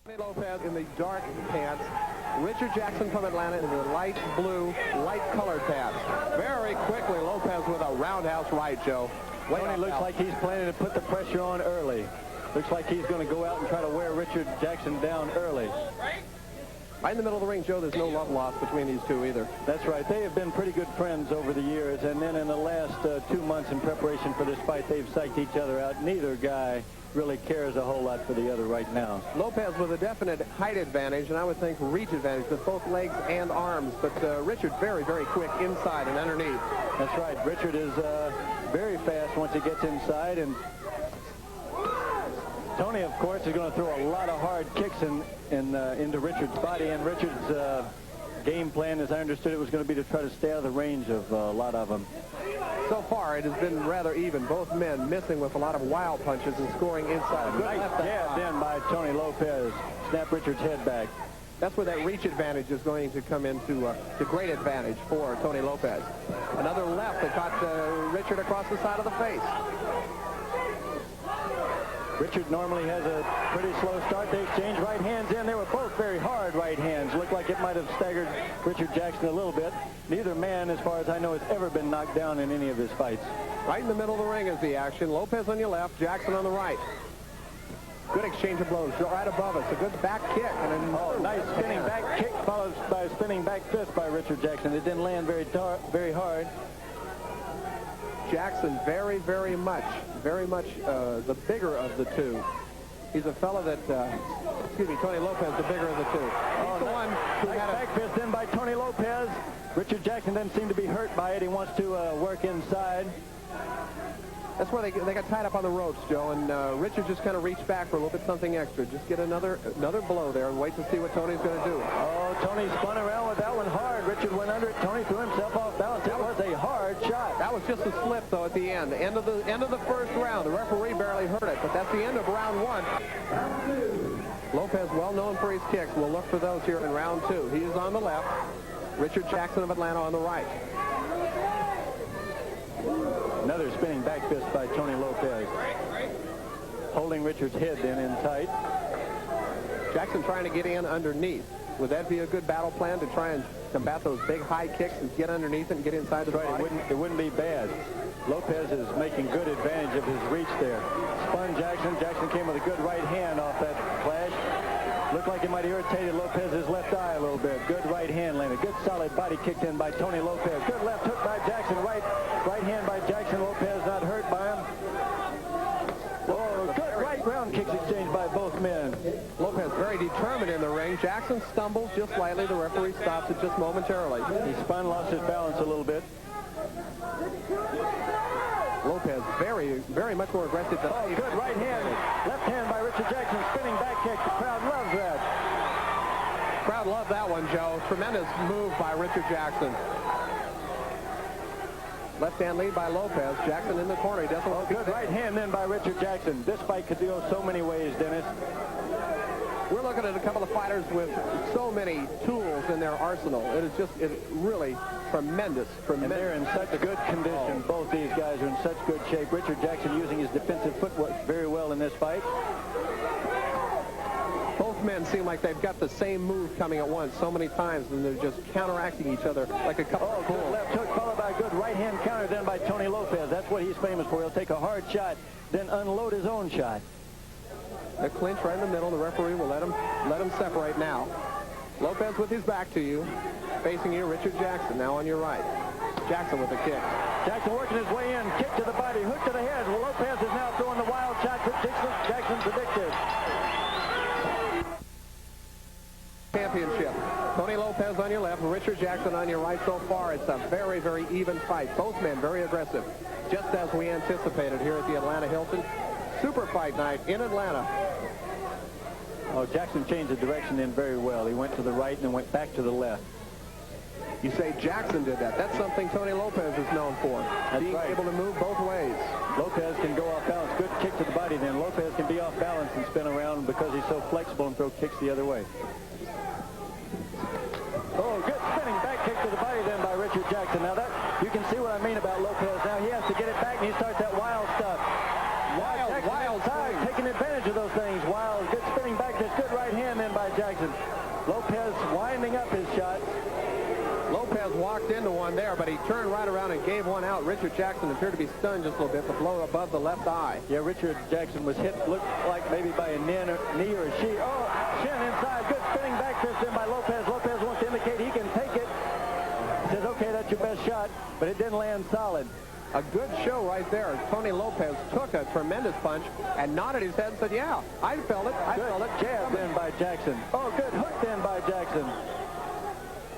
Lopez in the dark pants. Richard Jackson from Atlanta in the light blue, light colored pants. Very quickly, Lopez with a roundhouse right, Joe. Tony looks like he's planning to put the pressure on early. Looks like he's going to go out and try to wear Richard Jackson down early. Right in the middle of the ring, Joe, there's no love lost between these two either. That's right. They have been pretty good friends over the years, and then in the last 2 months in preparation for this fight, they've psyched each other out. Neither guy really cares a whole lot for the other right now. Lopez with a definite height advantage, and I would think reach advantage with both legs and arms, but Richard very, very quick inside and underneath. That's right. Richard is very fast once he gets inside, and Tony, of course, is going to throw a lot of hard kicks into Richard's body, and Richard's game plan, as I understood it, was going to be to try to stay out of the range of a lot of them. So far, it has been rather even. Both men missing with a lot of wild punches and scoring inside. Good jab in by Tony Lopez. Snap Richard's head back. That's where that reach advantage is going to come into the great advantage for Tony Lopez. Another left that caught Richard across the side of the face. Richard normally has a pretty slow start. They exchange right hands in. They were both very hard right hands. Looked like it might have staggered Richard Jackson a little bit. Neither man, as far as I know, has ever been knocked down in any of his fights. Right in the middle of the ring is the action. Lopez on your left, Jackson on the right. Good exchange of blows right above us. A good back kick. And nice spinning back kick followed by a spinning back fist by Richard Jackson. It didn't land very hard. Jackson very, very much the bigger of the two. He's a fellow that, Tony Lopez, the bigger of the two. He's the one who had a back fist in by Tony Lopez. Richard Jackson doesn't seem to be hurt by it. He wants to work inside. That's where they got tied up on the ropes, Joe, and Richard just kind of reached back for a little bit something extra. Just get another blow there and wait to see what Tony's going to do. Oh, Tony spun around with that one hard. Richard went under it. Tony threw himself off balance. It was a hard shot. That was just a slip, though, at the end. The end of the first round. The referee barely heard it, but that's the end of round one. Lopez, well known for his kicks. We'll look for those here in round two. He is on the left. Richard Jackson of Atlanta on the right. Another spinning back fist by Tony Lopez. Holding Richard's head then in tight. Jackson trying to get in underneath. Would that be a good battle plan to try and combat those big high kicks and get underneath and get inside the body? It wouldn't be bad. Lopez is making good advantage of his reach there. Spun Jackson. Jackson came with a good right hand off that flash. Looked like it might have irritated Lopez's left eye a little bit. Good right hand landed. Good solid body kicked in by Tony Lopez. Good left hook by Jackson. Right hand by Jackson. Lopez not hurt by him. Oh, good right ground kicks exchanged by both men. Lopez very determined in the ring. Jackson stumbles just slightly. The referee stops it just momentarily. He spun, lost his balance a little bit. Lopez very, very much more aggressive than... Oh, good right hand. Left hand by Richard Jackson. Spinning back kick. The crowd loves that. Crowd loved that one, Joe. Tremendous move by Richard Jackson. Left hand lead by Lopez. Jackson in the corner. He doesn't want to good right hand then by Richard Jackson. This fight could go so many ways, Dennis. We're looking at a couple of fighters with so many tools in their arsenal. It's really tremendous. And they're in such good condition. Both these guys are in such good shape. Richard Jackson using his defensive footwork very well in this fight. Both men seem like they've got the same move coming at once so many times, and they're just counteracting each other like a couple of good left hook followed by a good right hand counter then by Tony Lopez. That's what he's famous for. He'll take a hard shot, then unload his own shot. The clinch right in the middle. The referee will let him separate now. Lopez with his back to you, facing you, Richard Jackson now on your right. Jackson with the kick. Jackson working his way in, kick to the body, hook to the head. Well, Lopez is now throwing the wild shot that Jackson predicted. Championship. Tony Lopez on your left, Richard Jackson on your right. So far, it's a very, very even fight. Both men very aggressive, just as we anticipated here at the Atlanta Hilton. Super fight night in Atlanta. Oh, Jackson changed the direction in very well. He went to the right and then went back to the left. You say Jackson did that. That's something Tony Lopez is known for. Being able to move both ways. Lopez can go off balance. Good kick to the body then. Lopez can be off balance and spin around because he's so flexible and throw kicks the other way. Oh, good spinning back kick to the body then by Richard Jackson. Now that, you can see what I mean about Lopez. Now he has to get it back and he starts that wild stuff. Wild side, taking advantage of those things. Wild, good spinning back, this good right hand. locked into one there, but he turned right around and gave one out. Richard Jackson appeared to be stunned just a little bit. The blow above the left eye. Yeah, Richard Jackson was hit, looked like maybe by a knee or a shin. Oh, shin inside. Good spinning back fist in by Lopez. Lopez wants to indicate he can take it. He says, okay, that's your best shot, but it didn't land solid. A good show right there. Tony Lopez took a tremendous punch and nodded his head and said, yeah, I felt it. I felt it. Jabbed in by Jackson. Oh, good hooked in by Jackson.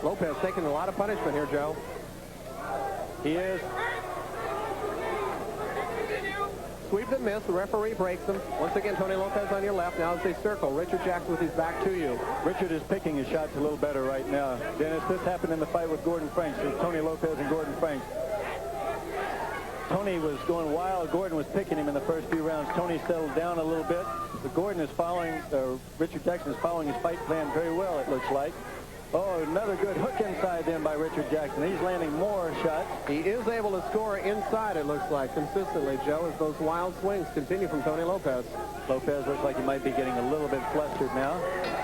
Lopez taking a lot of punishment here, Joe. He is. Sweep and miss. The referee breaks them. Once again, Tony Lopez on your left. Now as they circle, Richard Jackson with his back to you. Richard is picking his shots a little better right now. Dennis, this happened in the fight with Gordon Franks. It was Tony Lopez and Gordon Franks. Tony was going wild. Gordon was picking him in the first few rounds. Tony settled down a little bit. But Gordon is following, Richard Jackson is following his fight plan very well, it looks like. Oh, another good hook inside then by Richard Jackson. He's landing more shots. He is able to score inside, it looks like, consistently, Joe, as those wild swings continue from Tony Lopez. Lopez looks like he might be getting a little bit flustered now.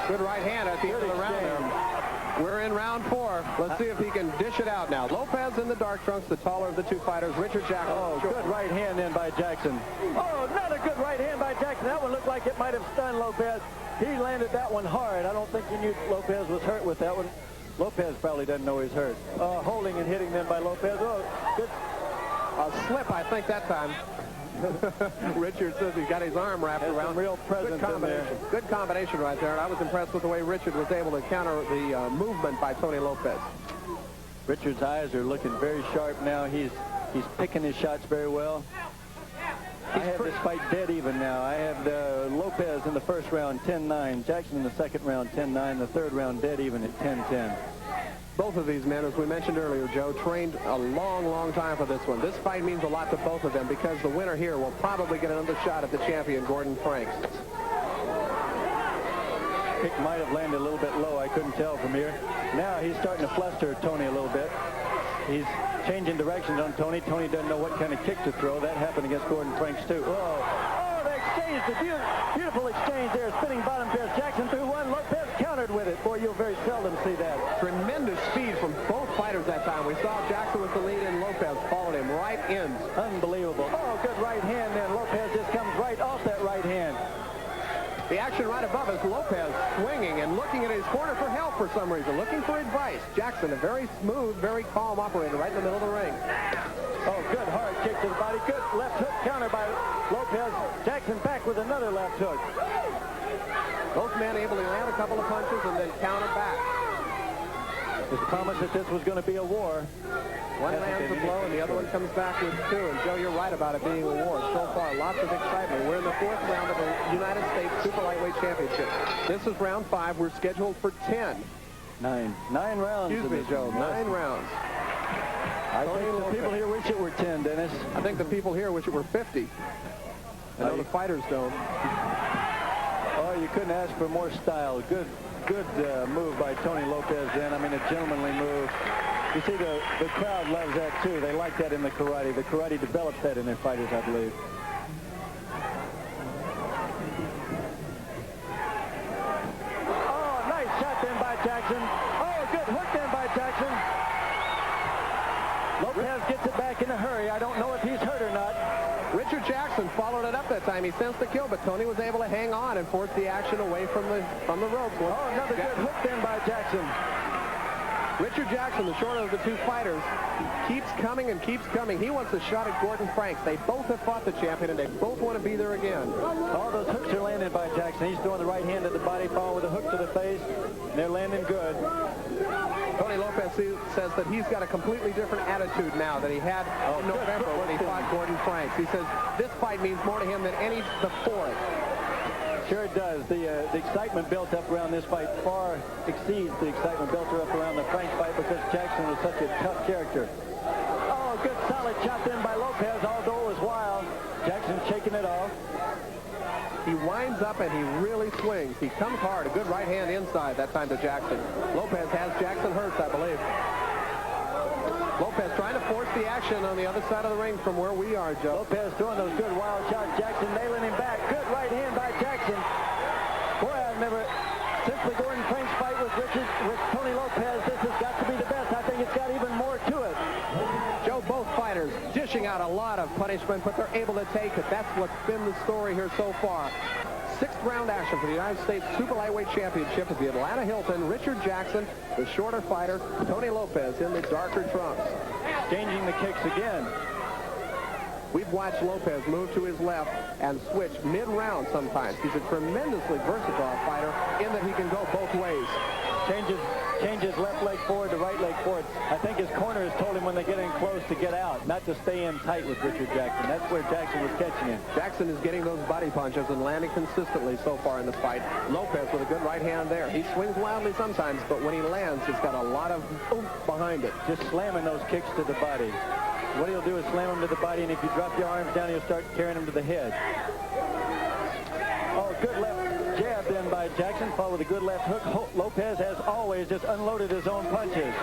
Good right hand at the end of the round there. We're in round 4. Let's see if he can dish it out now. Lopez in the dark trunks, the taller of the two fighters. Richard Jackson. Oh, good right hand in by Jackson. Oh, another good right hand by Jackson. That one looked like it might have stunned Lopez. He landed that one hard. I don't think he knew Lopez was hurt with that one. Lopez probably doesn't know he's hurt. Holding and hitting then by Lopez. Oh, good. A slip, I think, that time. Richard says he's got his arm wrapped around. Real presence in there. Good combination right there, and I was impressed with the way Richard was able to counter the movement by Tony Lopez. Richard's eyes are looking very sharp now. He's picking his shots very well. I have this fight dead even now. I have Lopez in the first round, 10-9. Jackson in the second round, 10-9. The third round dead even at 10-10. Both of these men, as we mentioned earlier, Joe, trained a long, long time for this one. This fight means a lot to both of them because the winner here will probably get another shot at the champion, Gordon Franks. Kick might have landed a little bit low. I couldn't tell from here. Now he's starting to fluster Tony a little bit. He's changing directions on Tony. Tony doesn't know what kind of kick to throw. That happened against Gordon Franks, too. Oh, they exchanged. A beautiful exchange there. Spinning bottom fist. Jackson threw one. Lopez countered with it. Boy, you'll very seldom see that. Tremendous speed from both fighters that time. We saw Jackson with the lead and Lopez followed him right in. Unbelievable. Oh, good right hand then. Lopez just comes right off that right hand. The action right above is Lopez swinging and looking at his corner for help for some reason, looking for advice. Jackson, a very smooth, very calm operator right in the middle of the ring. Oh, good hard kick to the body. Good left hook counter by Lopez. Jackson back with another left hook. Both men able to land a couple of punches and then counter back. Just promised that this was going to be a war. One lands a blow and the other one comes back with two. And Joe, you're right about it being a war. So far, lots of excitement. We're in the 4th round of the United States Super Lightweight Championship. This is round 5. We're scheduled for 10. 9 rounds. Excuse me, Joe. 9 rounds. I think the people here wish it were 10, Dennis. I think the people here wish it were 50. I know the fighters don't. Oh, you couldn't ask for more style. Good move by Tony Lopez then. I mean, a gentlemanly move. You see, the crowd loves that, too. They like that in the karate. The karate develops that in their fighters, I believe. Oh, nice shot then by Jackson. Oh, good hook then by Jackson. Lopez gets it back in a hurry. I don't know if he's hurt or not. Richard Jackson followed it up that time. He sensed the kill, but Tony was able to hang on and force the action away from the ropes. Oh, another good hook then by Jackson. Richard Jackson, the shorter of the two fighters, keeps coming and keeps coming. He wants a shot at Gordon Franks. They both have fought the champion, and they both want to be there again. All those hooks are landed by Jackson. He's throwing the right hand at the body, following with a hook to the face. And they're landing good. Tony Lopez says that he's got a completely different attitude now than he had in November when he fought Gordon Franks. He says this fight means more to him than any before it. Sure it does. The excitement built up around this fight far exceeds the excitement built up around the Franks fight because Jackson was such a tough character. Oh, good solid shot then by Lopez, although it was wild. Jackson shaking it off. He winds up and he really swings. He comes hard. A good right hand inside that time to Jackson. Lopez has Jackson hurt, I believe. Lopez trying to force the action on the other side of the ring from where we are, Joe. Lopez throwing those good wild shots. Jackson nailing him back. Good right hand by Jackson. Boy, I've never, since the Gordon Franks fight with Tony Lopez, this has got to be the best. I think it's got even more out a lot of punishment, but they're able to take it. That's what's been the story here so far. Sixth round action for the United States Super Lightweight Championship at the Atlanta Hilton. Richard Jackson, the shorter fighter. Tony Lopez in the darker trunks. Changing the kicks again. We've watched Lopez move to his left and switch mid-round sometimes. He's a tremendously versatile fighter in that he can go both ways. Changes left leg forward to right leg forward. I think his corner has told him when they get in close to get out, not to stay in tight with Richard Jackson. That's where Jackson was catching him. Jackson is getting those body punches and landing consistently so far in the fight. Lopez with a good right hand there. He swings wildly sometimes, but when he lands, he's got a lot of oomph behind it. Just slamming those kicks to the body. What he'll do is slam him to the body, and if you drop your arms down, he'll start carrying him to the head. Oh, good left jab then by Jackson, followed with a good left hook. Lopez, as always, just unloaded his own punches.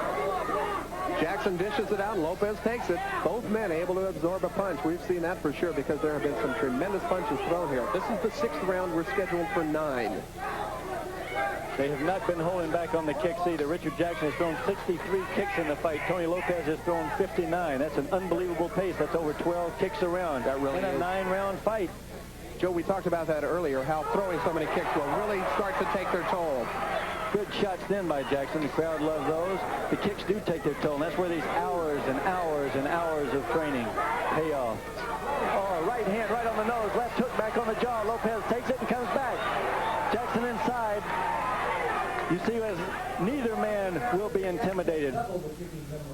Jackson dishes it out, and Lopez takes it. Both men able to absorb a punch. We've seen that for sure because there have been some tremendous punches thrown here. This is the sixth round. We're scheduled for 9. They have not been holding back on the kicks either. Richard Jackson has thrown 63 kicks in the fight. Tony Lopez has thrown 59. That's an unbelievable pace. That's over 12 kicks around. That really is. In a 9-round fight. Joe, we talked about that earlier, how throwing so many kicks will really start to take their toll. Good shots then by Jackson. The crowd loves those. The kicks do take their toll, and that's where these hours and hours and hours of training pay off. Oh, right hand right on the nose. Left hook back on the jaw. Lopez takes it and comes back. Jackson inside. You see, as neither man will be intimidated.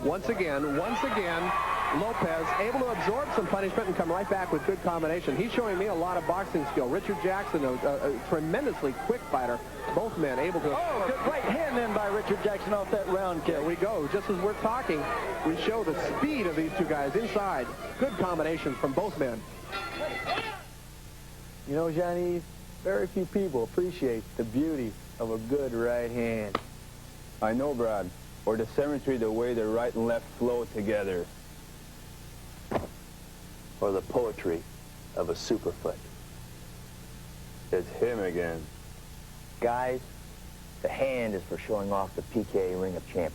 Once again, Lopez able to absorb some punishment and come right back with good combination. He's showing me a lot of boxing skill. Richard Jackson, a tremendously quick fighter. Both men able to... Oh, good right hand then by Richard Jackson off that round kick. There we go. Just as we're talking, we show the speed of these two guys inside. Good combinations from both men. You know, Johnny, very few people appreciate the beauty of a good right hand. I know, Brad. Or the symmetry, the way the right and left flow together. Or the poetry of a superfoot. It's him again. Guys, the hand is for showing off the PKA Ring of Champions.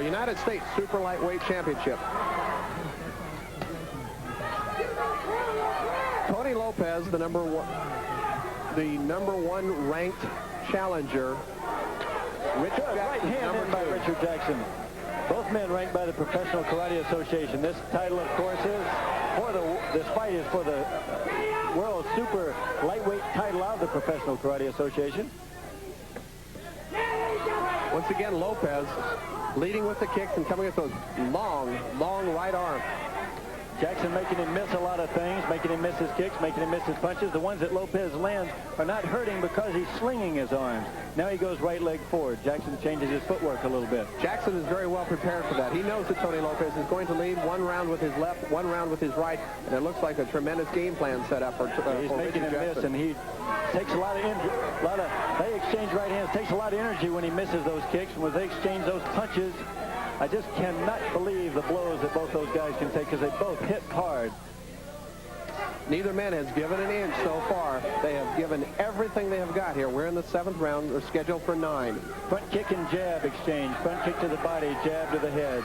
United States Super Lightweight Championship. Tony Lopez, the number one ranked challenger. Richard Jackson, right hand in by Richard Jackson. Both men ranked by the Professional Karate Association. This title, of course, is for this fight is for the World Super Lightweight title of the Professional Karate Association. Once again, Lopez leading with the kicks and coming with those long right arms. Jackson making him miss a lot of things, making him miss his kicks, making him miss his punches. The ones that Lopez lands are not hurting because he's slinging his arms. Now he goes right leg forward. Jackson changes his footwork a little bit. Jackson is very well prepared for that. He knows that Tony Lopez is going to lead one round with his left, one round with his right, and it looks like a tremendous game plan set up for he's making him miss, and he takes a lot of energy. They exchange right hands. Takes a lot of energy when he misses those kicks, and when they exchange those punches. I just cannot believe the blows that both those guys can take because they both hit hard. Neither man has given an inch so far. They have given everything they have got here. We're in the 7th round. We're scheduled for 9. Front kick and jab exchange. Front kick to the body, jab to the head.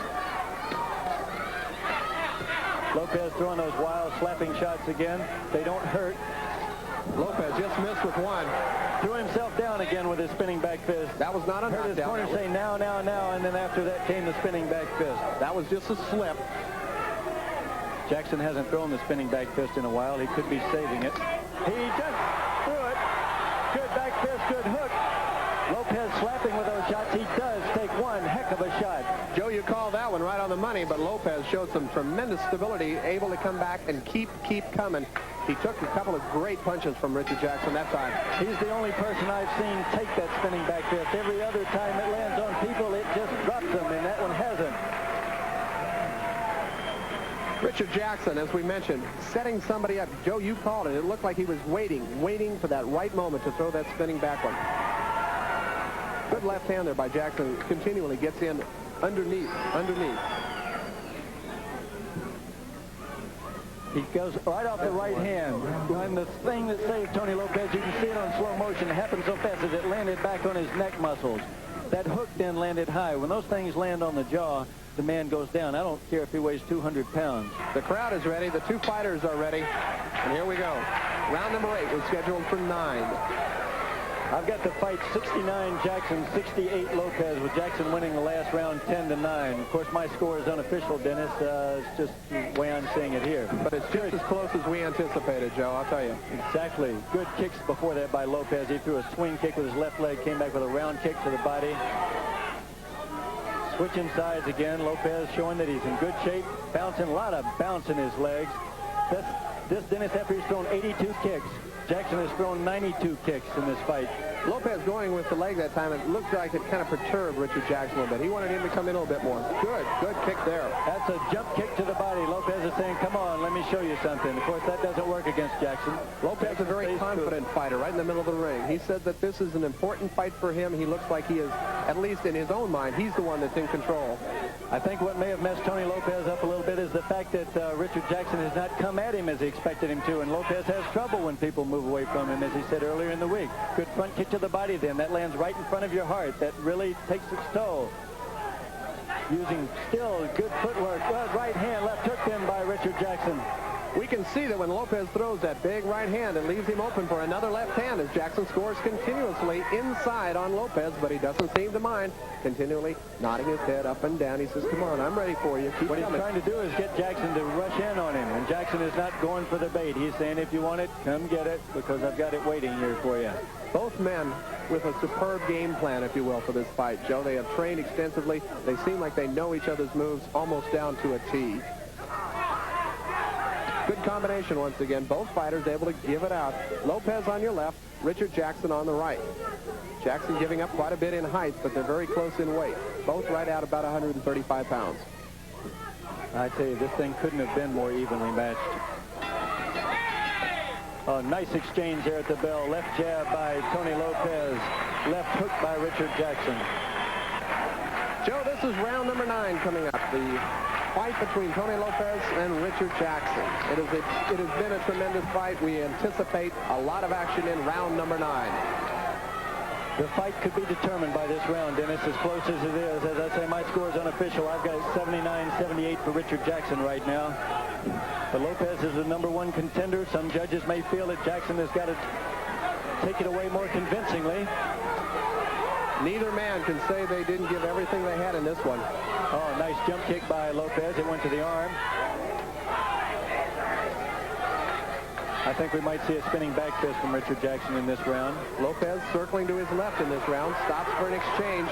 Lopez throwing those wild slapping shots again. They don't hurt. Lopez just missed with one. Threw himself down again with his spinning back fist. That was not a knockdown. Heard his corner say now, and then after that came the spinning back fist. That was just a slip. Jackson hasn't thrown the spinning back fist in a while. He could be saving it. He just threw it. Good back fist, good hook. Lopez slapping with those shots. He does take one heck of a shot. Joe, you called that one right on the money, but Lopez showed some tremendous stability, able to come back and keep coming. He took a couple of great punches from Richard Jackson that time. He's the only person I've seen take that spinning back fist. Every other time it lands on people, it just drops them, and that one hasn't. Richard Jackson, as we mentioned, setting somebody up. Joe, you called it. It looked like he was waiting for that right moment to throw that spinning back one. Good left hand there by Jackson. Continually gets in underneath. He goes right off the right hand. And the thing that saved Tony Lopez, you can see it on slow motion. It happened so fast as it landed back on his neck muscles. That hook then landed high. When those things land on the jaw, the man goes down. I don't care if he weighs 200 pounds. The crowd is ready. The two fighters are ready. And here we go. Round number 8 was scheduled for 9. I've got the fight 69 Jackson, 68 Lopez, with Jackson winning the last round 10-9. Of course, my score is unofficial, Dennis. It's just the way I'm seeing it here. But it's just as close as we anticipated, Joe, I'll tell you. Exactly. Good kicks before that by Lopez. He threw a swing kick with his left leg, came back with a round kick to the body. Switching sides again. Lopez showing that he's in good shape. Bouncing, a lot of bounce in his legs. This Dennis, after he's thrown 82 kicks. Jackson has thrown 92 kicks in this fight. Lopez going with the leg that time, it looked like it kind of perturbed Richard Jackson a little bit. He wanted him to come in a little bit more. Good kick there. That's a jump kick to the body. Lopez is saying, come on, let me show you something. Of course, that doesn't work against Jackson. Lopez is a very confident fighter right in the middle of the ring. He said that this is an important fight for him. He looks like he is, at least in his own mind, he's the one that's in control. I think what may have messed Tony Lopez up a little bit is the fact that Richard Jackson has not come at him as he expected him to, and Lopez has trouble when people move away from him, as he said earlier in the week. Good front kick to the body then. That lands right in front of your heart. That really takes its toll. Using still good footwork. Well, right hand, left hook then by Richard Jackson. We can see that when Lopez throws that big right hand, it leaves him open for another left hand as Jackson scores continuously inside on Lopez, but he doesn't seem to mind, continually nodding his head up and down. He says, come on, I'm ready for you. Keep what coming. He's trying to do is get Jackson to rush in on him, and Jackson is not going for the bait. He's saying, if you want it, come get it, because I've got it waiting here for you. Both men with a superb game plan, if you will, for this fight, Joe. They have trained extensively. They seem like they know each other's moves almost down to a T. Good combination once again. Both fighters able to give it out. Lopez on your left, Richard Jackson on the right. Jackson giving up quite a bit in height, but they're very close in weight. Both right out about 135 pounds. I tell you, this thing couldn't have been more evenly matched. Oh, nice exchange there at the bell. Left jab by Tony Lopez. Left hook by Richard Jackson. Joe, this is round number 9 coming up. The fight between Tony Lopez and Richard Jackson. It has been a tremendous fight. We anticipate a lot of action in round number 9. The fight could be determined by this round, Dennis, as close as it is. As I say, my score is unofficial. I've got 79-78 for Richard Jackson right now. But Lopez is the #1 contender. Some judges may feel that Jackson has got to take it away more convincingly. Neither man can say they didn't give everything they had in this one. Oh, nice jump kick by Lopez. It went to the arm. I think we might see a spinning back fist from Richard Jackson in this round. Lopez circling to his left in this round. Stops for an exchange.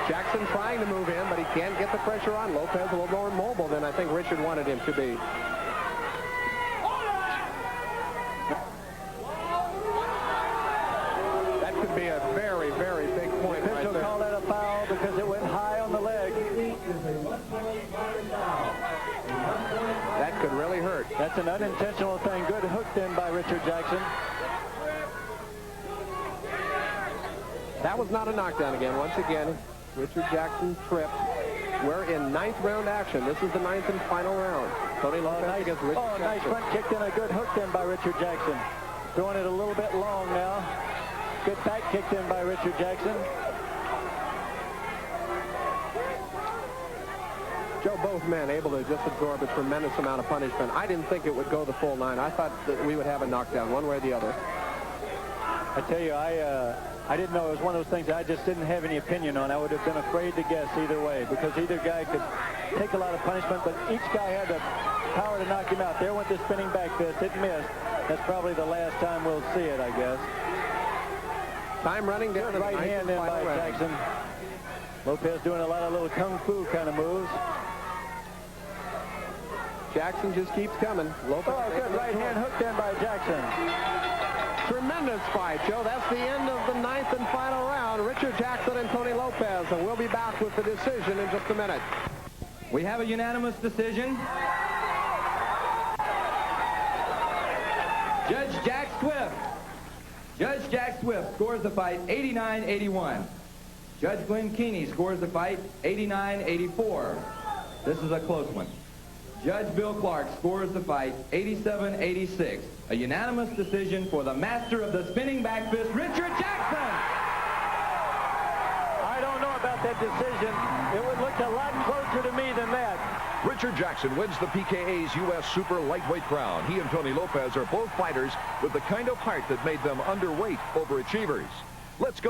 Jackson trying to move in, but he can't get the pressure on. Lopez a little more mobile than I think Richard wanted him to be. That could be a very, very big point right there. Official called that a foul because it went high on the leg. That could really hurt. That's an unintentional thing. Good hook then by Richard Jackson. That was not a knockdown again. Once again, Richard Jackson tripped. We're in 9th round action. This is the 9th and final round. Tony Lopez against Richard Jackson. Nice front kick and a good hook then by Richard Jackson. Throwing it a little bit long now. Good back kick then by Richard Jackson. Joe, both men able to just absorb a tremendous amount of punishment. I didn't think it would go the full 9. I thought that we would have a knockdown one way or the other. I tell you, I didn't know. It was one of those things I just didn't have any opinion on. I would have been afraid to guess either way because either guy could take a lot of punishment, but each guy had the power to knock him out. There went the spinning back fist. It missed. That's probably the last time we'll see it, I guess. Time running down. Good right hand in by Jackson. Lopez doing a lot of little kung fu kind of moves. Jackson just keeps coming. Lopez. Oh, good right hand hook then by Jackson. Tremendous fight, Joe. That's the end of the 9th and final round. Richard Jackson and Tony Lopez, and we'll be back with the decision in just a minute. We have a unanimous decision. Judge Jack Swift. Judge Jack Swift scores the fight 89-81. Judge Glenn Keeney scores the fight 89-84. This is a close one. Judge Bill Clark scores the fight 87-86. A unanimous decision for the master of the spinning back fist, Richard Jackson. I don't know about that decision. It would look a lot closer to me than that. Richard Jackson wins the PKA's U.S. Super Lightweight crown. He and Tony Lopez are both fighters with the kind of heart that made them underweight overachievers. Let's go.